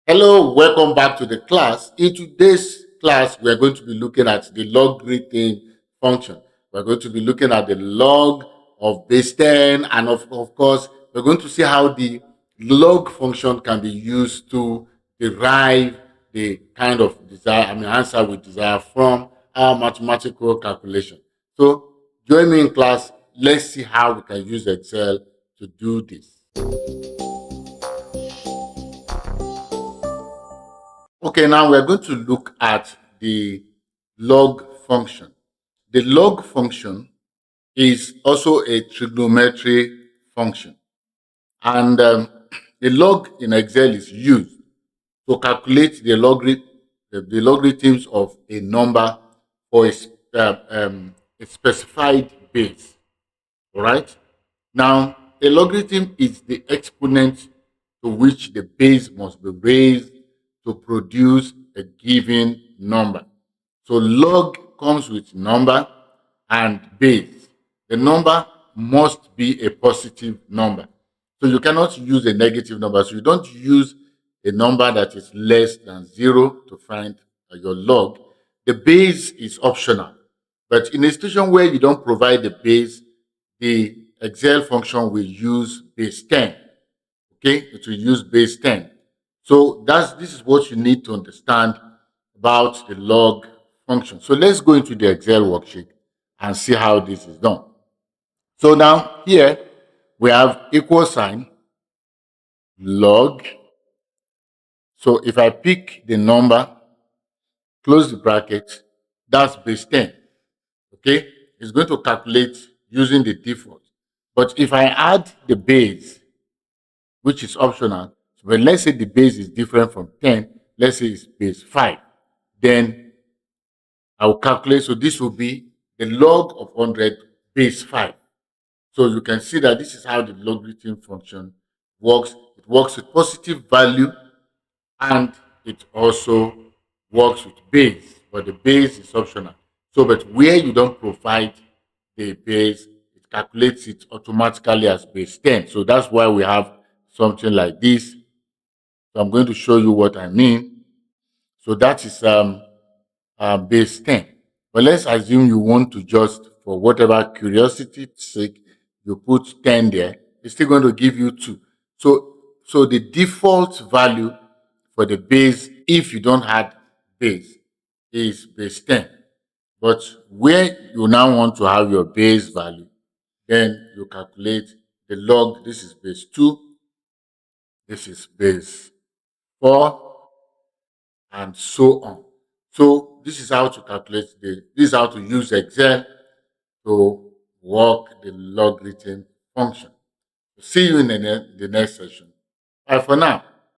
Hello, welcome back to the class. In today's class, we are going to be looking at the logarithm function. We're going to be looking at the log of base 10, and of course, we're going to see how the log function can be used to derive the kind of answer we desire from our mathematical calculation. So, join me in class. Let's see how we can use Excel to do this. Okay, now we're going to look at the log function. The log function is also a trigonometry function, and the log in Excel is used to calculate the logarithms of a number for a specified base. All right. Now, a logarithm is the exponent to which the base must be raised to produce a given number. So log comes with number and base. The number must be a positive number. So you cannot use a negative number. So you don't use a number that is less than zero to find your log. The base is optional. But in a situation where you don't provide the base, the Excel function will use base 10. Okay, it will use base 10. So this is what you need to understand about the log function. So let's go into the Excel worksheet and see how this is done. So now here we have equal sign log. So if I pick the number, close the bracket, that's base 10. Okay, it's going to calculate using the default. But if I add the base, which is optional, but let's say the base is different from 10, let's say it's base 5, then I will calculate. So this will be the log of 100 base 5. So you can see that this is how the logarithm function works. It works with positive value and it also works with base, but the base is optional. So, but where you don't provide the base, it calculates it automatically as base 10. So that's why we have something like this. So I'm going to show you what I mean. So that is base 10. But let's assume you want to just, for whatever curiosity sake, you put 10 there. It's still going to give you 2. So the default value for the base, if you don't add base, is base 10. But where you now want to have your base value, then you calculate the log. This is base 2, this is base 4, and so on. So this is how to calculate this is how to use Excel to work the logarithm function. See you in the next session. Bye for now.